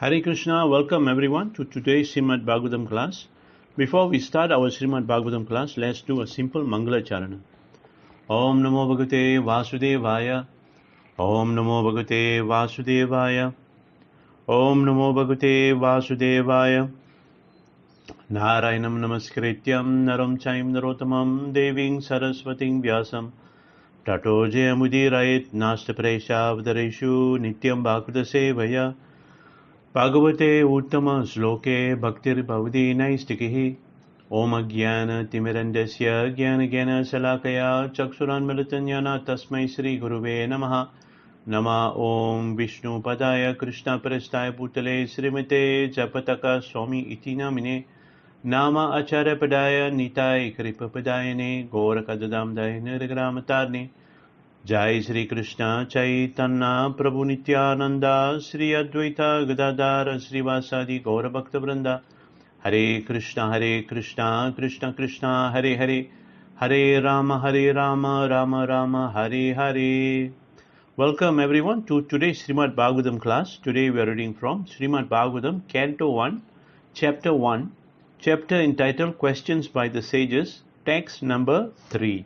Hare Krishna, welcome everyone to today's Srimad Bhagavatam class. Before we start our Srimad Bhagavatam class, let's do a simple Mangala Charana. Om Namo Bhagavate Vasudevaya. Om Namo Bhagavate Vasudevaya. Om Namo Bhagavate Vasudevaya. Narayanam Namaskrityam Naram Chaim Narotamam Deving Saraswating Vyasam Tato Jayamudirayit Nasta Preshavadareshu Nityam Bhakta Sevaya Bhagavate Uttama Sloke Bhaktir Bhavati Naistikihi Om Jnana Timirandasya Jnana Jnana Salakaya Chaksuran Milatanyana Tasmai Sri Guruve Namaha Nama Om Vishnu Padaya Krishna Prestaya Bhutale Srimate Japataka Swami Iti Namine Nama Acharya Padaya Nitai Kripa Padayane Gorakadadam Dayane Nirgramatarne Jai Sri Krishna Chaitanya Prabhu Nityananda Sri Advaita Gadadhara Srivasadi Gaura Bhakta Vrinda Hare Krishna Krishna Krishna Hare Hare Hare Rama Rama Rama Hare Hare. Welcome everyone to today's Srimad Bhagavatam class. Today we are reading from Srimad Bhagavatam Canto 1 Chapter 1, chapter entitled Questions by the Sages, text number 3.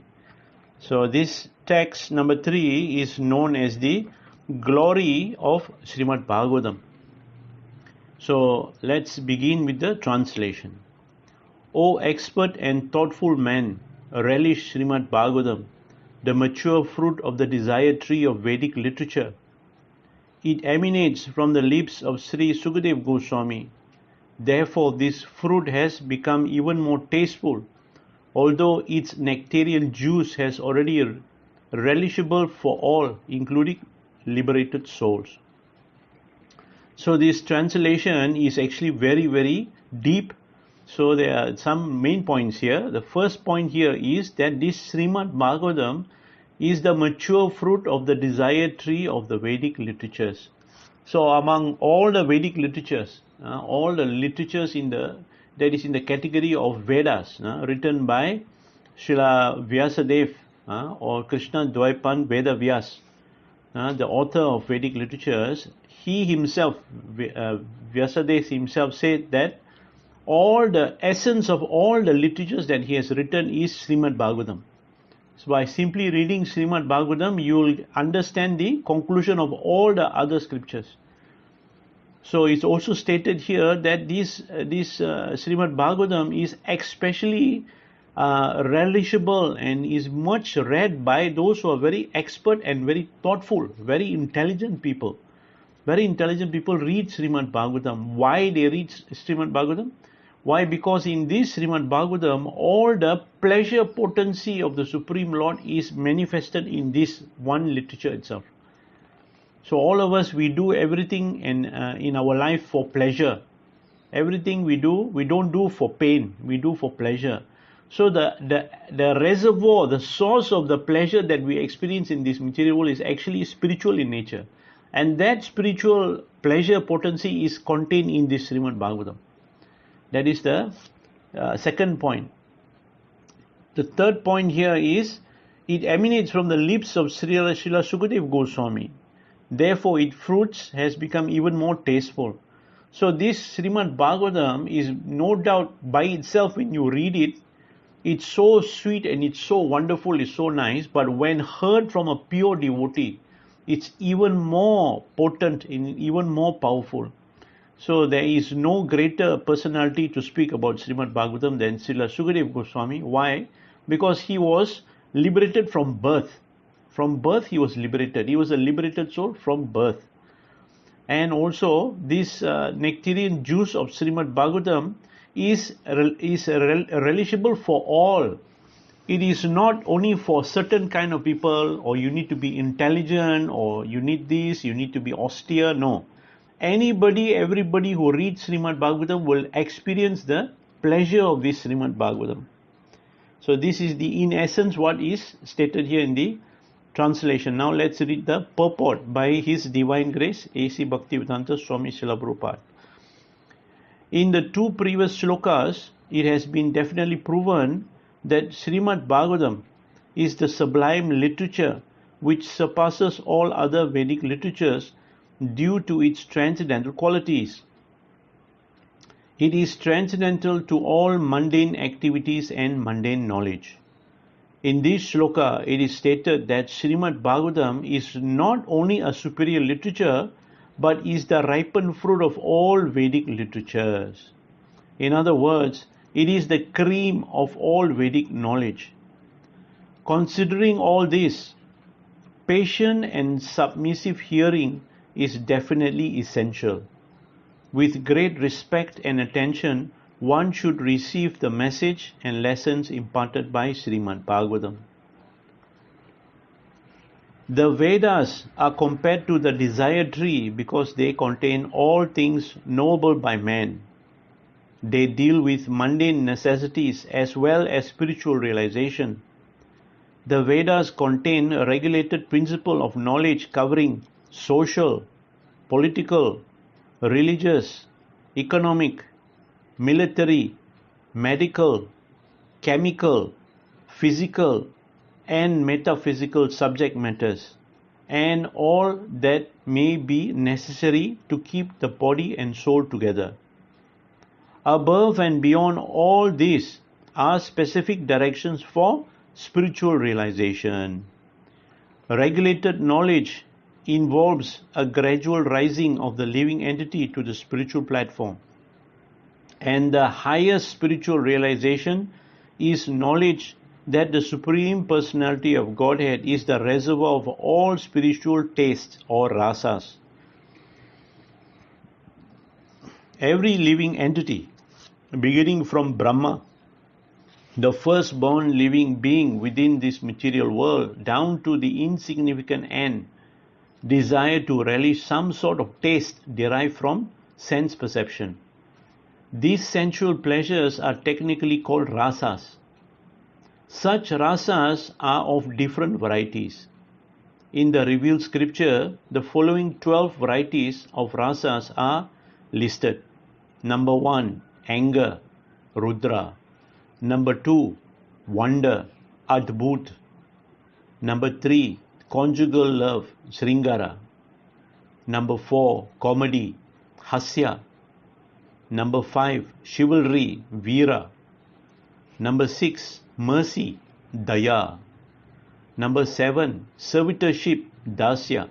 So this text number 3 is known as the glory of Srimad Bhagavatam. So let's begin with the translation. O expert and thoughtful man, relish Srimad Bhagavatam, the mature fruit of the desired tree of Vedic literature. It emanates from the lips of Sri Sukadeva Gosvami. Therefore this fruit has become even more tasteful, although its nectarean juice has already relishable for all, including liberated souls. So this translation is actually very, very deep. So there are some main points here. The first point here is that this Srimad Bhagavatam is the mature fruit of the desired tree of the Vedic literatures. So among all the Vedic literatures, all the literatures that is in the category of Vedas, written by Srila Vyasadeva or Krishna Dvaipan Veda Vyas, the author of Vedic literatures, he himself, Vyasadeva himself said that all the essence of all the literatures that he has written is Srimad Bhagavatam. So by simply reading Srimad Bhagavatam, you will understand the conclusion of all the other scriptures. So it's also stated here that this Srimad Bhagavatam is especially relishable and is much read by those who are very expert and very thoughtful, very intelligent people. Very intelligent people read Srimad Bhagavatam. Why they read Srimad Bhagavatam? Why? Because in this Srimad Bhagavatam, all the pleasure potency of the Supreme Lord is manifested in this one literature itself. So all of us, we do everything in our life for pleasure. Everything we do, we don't do for pain, we do for pleasure. So the reservoir, the source of the pleasure that we experience in this material world is actually spiritual in nature. And that spiritual pleasure potency is contained in this Srimad Bhagavatam. That is the second point. The third point here is, it emanates from the lips of Srila Sukadeva Goswami. Therefore its fruits has become even more tasteful. So this Srimad Bhagavatam is no doubt by itself, when you read it, it's so sweet and it's so wonderful, it's so nice, but when heard from a pure devotee, it's even more potent and even more powerful. So there is no greater personality to speak about Srimad Bhagavatam than Srila Sukadeva Goswami. Why? Because he was liberated from birth. From birth he was liberated. He was a liberated soul from birth. And also this nectarean juice of Srimad Bhagavatam is relishable for all. It is not only for certain kind of people, or you need to be intelligent, or you need this, you need to be austere. No. Anybody, everybody who reads Srimad Bhagavatam will experience the pleasure of this Srimad Bhagavatam. So this is in essence what is stated here in the translation. Now let's read the purport by His Divine Grace A.C. Bhaktivedanta Swami Srila Prabhupada. In the two previous shlokas, it has been definitely proven that Srimad Bhagavatam is the sublime literature which surpasses all other Vedic literatures due to its transcendental qualities. It is transcendental to all mundane activities and mundane knowledge. In this shloka, it is stated that Srimad Bhagavatam is not only a superior literature, but is the ripened fruit of all Vedic literatures. In other words, it is the cream of all Vedic knowledge. Considering all this, patient and submissive hearing is definitely essential. With great respect and attention, one should receive the message and lessons imparted by Srimad Bhagavatam. The Vedas are compared to the desire tree because they contain all things knowable by man. They deal with mundane necessities as well as spiritual realization. The Vedas contain a regulated principle of knowledge covering social, political, religious, economic, military, medical, chemical, physical, and metaphysical subject matters, and all that may be necessary to keep the body and soul together. Above and beyond all these are specific directions for spiritual realization. Regulated knowledge involves a gradual rising of the living entity to the spiritual platform. And the highest spiritual realization is knowledge that the Supreme Personality of Godhead is the reservoir of all spiritual tastes or rasas. Every living entity, beginning from Brahma, the firstborn living being within this material world, down to the insignificant ant, desire to relish some sort of taste derived from sense perception. These sensual pleasures are technically called rasas. Such rasas are of different varieties. In the revealed scripture, the following 12 varieties of rasas are listed. Number 1, anger, Rudra. Number 2, wonder, Adbhut. Number 3, conjugal love, Sringara. Number 4, comedy, Hasya. Number 5, chivalry, Veera. Number 6, mercy, Daya. Number 7, servitorship, Dasya.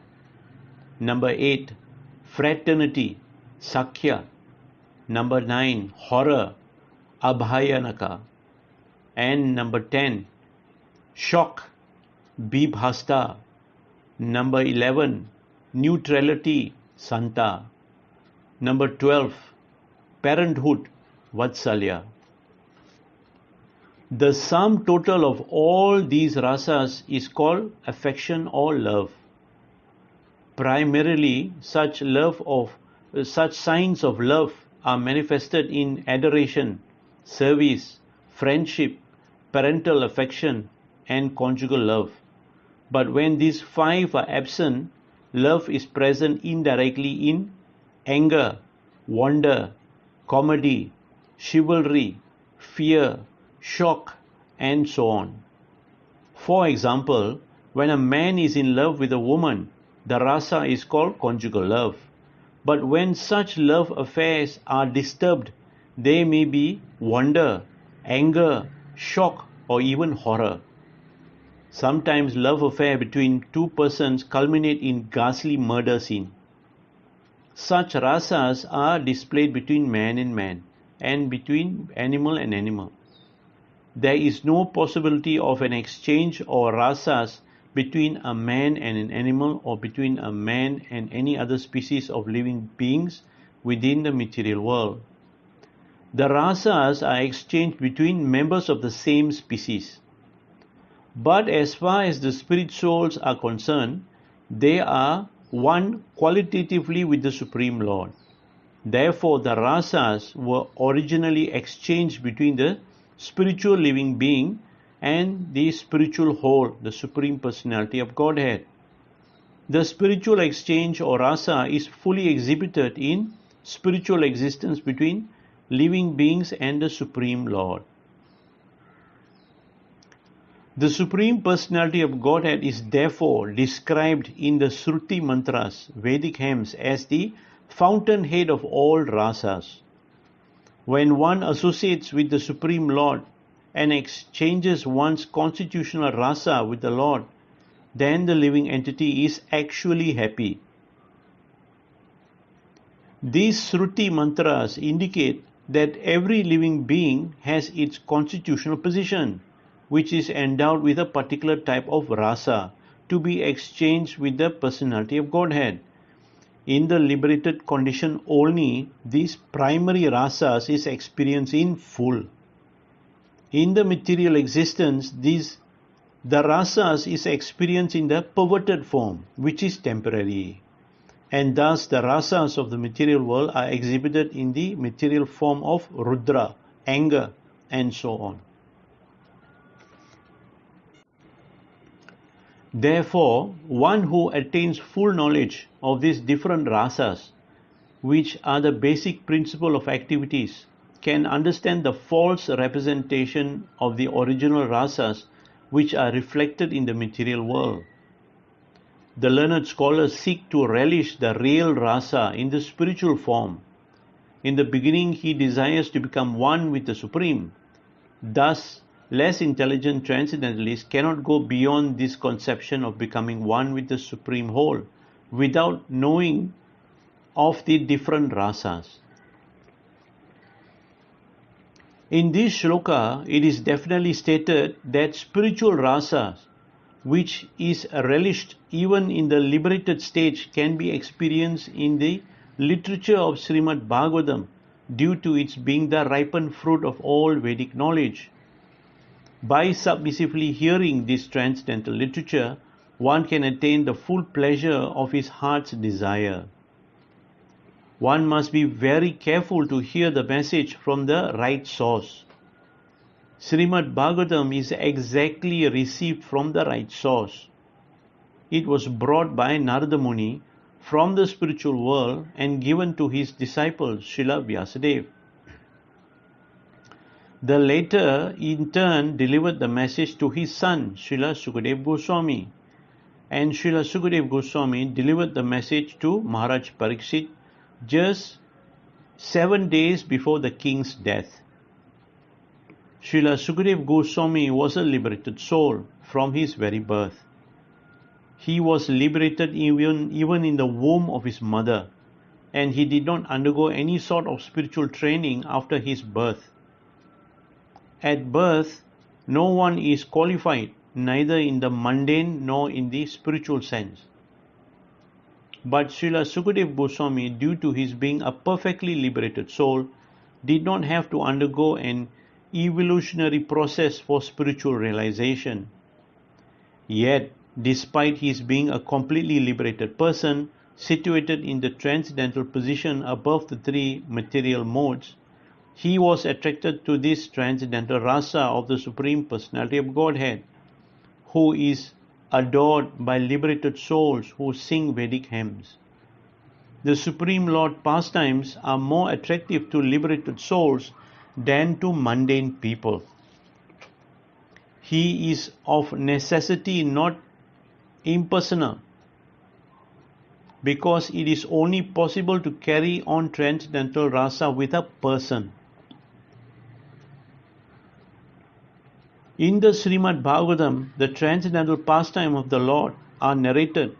Number 8, fraternity, Sakhya. Number 9, horror, Abhayanaka. And number 10, shock, Bibhasta. Number 11, neutrality, Santa. Number 12, parenthood, Vatsalya. The sum total of all these rasas is called affection or love. Primarily, such signs of love are manifested in adoration, service, friendship, parental affection, and conjugal love. But when these 5 are absent, love is present indirectly in anger, wonder, comedy, chivalry, fear, shock, and so on. For example, when a man is in love with a woman, the rasa is called conjugal love. But when such love affairs are disturbed, they may be wonder, anger, shock, or even horror. Sometimes love affair between two persons culminate in ghastly murder scene. Such rasas are displayed between man and between animal and animal. There is no possibility of an exchange or rasas between a man and an animal or between a man and any other species of living beings within the material world. The rasas are exchanged between members of the same species. But as far as the spirit souls are concerned, they are one qualitatively with the Supreme Lord. Therefore, the rasas were originally exchanged between the spiritual living being and the spiritual whole, the Supreme Personality of Godhead. The spiritual exchange or rasa is fully exhibited in spiritual existence between living beings and the Supreme Lord. The Supreme Personality of Godhead is therefore described in the Shruti mantras, Vedic hymns, as the fountainhead of all rasas. When one associates with the Supreme Lord and exchanges one's constitutional rasa with the Lord, then the living entity is actually happy. These Shruti mantras indicate that every living being has its constitutional position, which is endowed with a particular type of rasa to be exchanged with the personality of Godhead. In the liberated condition only, these primary rasas is experienced in full. In the material existence, the rasas is experienced in the perverted form, which is temporary. And thus the rasas of the material world are exhibited in the material form of Rudra, anger, and so on. Therefore, one who attains full knowledge of these different rasas, which are the basic principle of activities, can understand the false representation of the original rasas which are reflected in the material world. The learned scholars seek to relish the real rasa in the spiritual form. In the beginning, he desires to become one with the Supreme. Thus, less intelligent transcendentalists cannot go beyond this conception of becoming one with the Supreme Whole without knowing of the different rasas. In this shloka, it is definitely stated that spiritual rasas, which is relished even in the liberated stage, can be experienced in the literature of Srimad Bhagavatam due to its being the ripened fruit of all Vedic knowledge. By submissively hearing this transcendental literature, one can attain the full pleasure of his heart's desire. One must be very careful to hear the message from the right source. Srimad Bhagavatam is exactly received from the right source. It was brought by Narada Muni from the spiritual world and given to his disciple Srila Vyasadeva. The latter in turn delivered the message to his son Sri Sukadeva Gosvami, and Sri Sukadeva Goswami delivered the message to Maharaj Parikshit just 7 days before the king's death. Srila Sukadeva Goswami was a liberated soul from his very birth. He was liberated even in the womb of his mother, and he did not undergo any sort of spiritual training after his birth. At birth, no one is qualified, neither in the mundane nor in the spiritual sense. But Srila Sukadeva Goswami, due to his being a perfectly liberated soul, did not have to undergo an evolutionary process for spiritual realization. Yet, despite his being a completely liberated person, situated in the transcendental position above the three material modes, he was attracted to this transcendental rasa of the Supreme Personality of Godhead, who is adored by liberated souls who sing Vedic hymns. The Supreme Lord pastimes are more attractive to liberated souls than to mundane people. He is of necessity not impersonal, because it is only possible to carry on transcendental rasa with a person. In the Srimad Bhagavatam, the transcendental pastime of the Lord are narrated,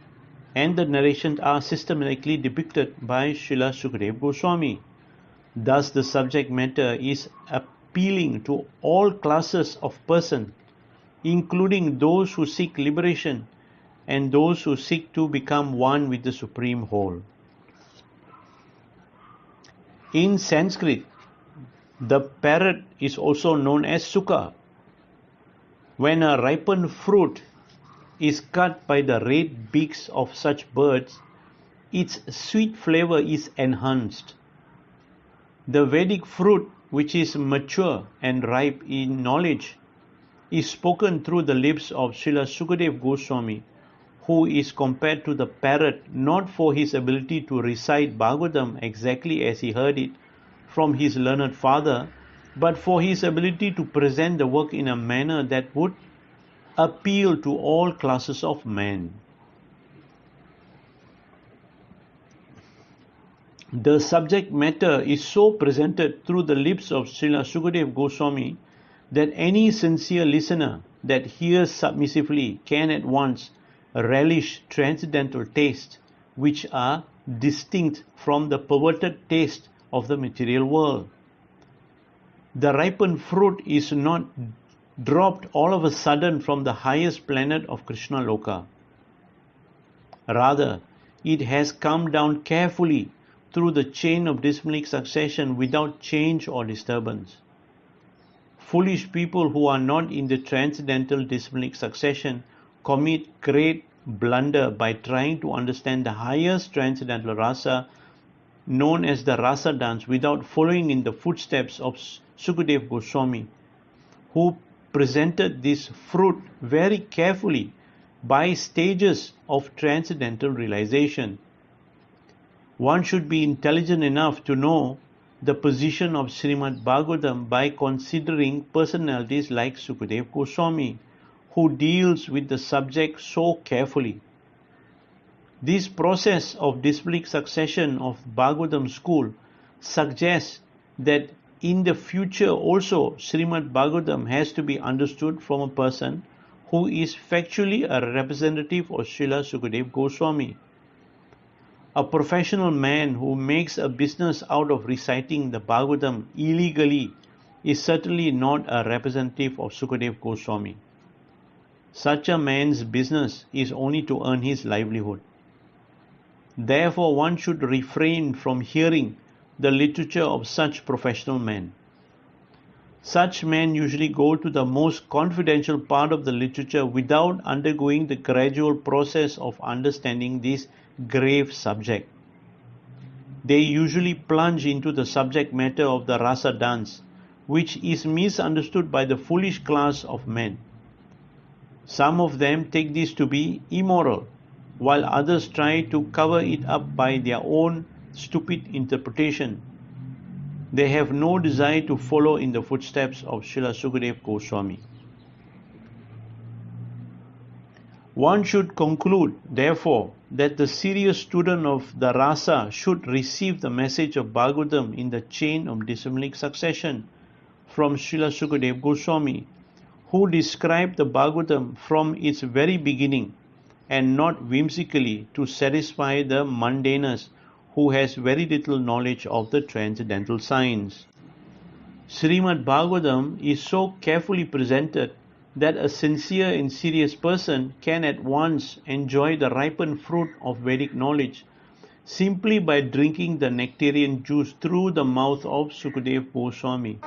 and the narrations are systematically depicted by Srila Sukadeva Goswami. Thus, the subject matter is appealing to all classes of persons, including those who seek liberation and those who seek to become one with the Supreme Whole. In Sanskrit, the parrot is also known as Sukha. When a ripened fruit is cut by the red beaks of such birds, its sweet flavor is enhanced. The Vedic fruit, which is mature and ripe in knowledge, is spoken through the lips of Srila Sukadeva Goswami, who is compared to the parrot not for his ability to recite Bhagavatam exactly as he heard it from his learned father, but for his ability to present the work in a manner that would appeal to all classes of men. The subject matter is so presented through the lips of Sri Sukadeva Gosvami that any sincere listener that hears submissively can at once relish transcendental tastes which are distinct from the perverted taste of the material world. The ripened fruit is not dropped all of a sudden from the highest planet of Krishna Loka. Rather, it has come down carefully through the chain of dismalic succession without change or disturbance. Foolish people who are not in the transcendental dismalic succession commit great blunder by trying to understand the highest transcendental rasa known as the rasa dance without following in the footsteps of Sukadeva Goswami, who presented this fruit very carefully by stages of transcendental realization. One should be intelligent enough to know the position of Srimad Bhagavatam by considering personalities like Sukadeva Goswami, who deals with the subject so carefully. This process of dismalic succession of Bhagavatam school suggests that in the future also Srimad Bhagavatam has to be understood from a person who is factually a representative of Srila Sukadeva Goswami. A professional man who makes a business out of reciting the Bhagavatam illegally is certainly not a representative of Sukadeva Goswami. Such a man's business is only to earn his livelihood. Therefore, one should refrain from hearing the literature of such professional men. Such men usually go to the most confidential part of the literature without undergoing the gradual process of understanding this grave subject. They usually plunge into the subject matter of the rasa dance, which is misunderstood by the foolish class of men. Some of them take this to be immoral, while others try to cover it up by their own stupid interpretation. They have no desire to follow in the footsteps of Srila Sukadeva Goswami. One should conclude, therefore, that the serious student of the rasa should receive the message of Bhagavatam in the chain of dismalic succession from Srila Sukadeva Goswami, who described the Bhagavatam from its very beginning and not whimsically to satisfy the mundanus who has very little knowledge of the transcendental science. Srimad Bhagavatam is so carefully presented that a sincere and serious person can at once enjoy the ripened fruit of Vedic knowledge simply by drinking the nectarean juice through the mouth of Sukadeva Goswami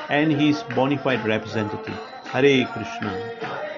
and his bona fide representative. Hare Krishna.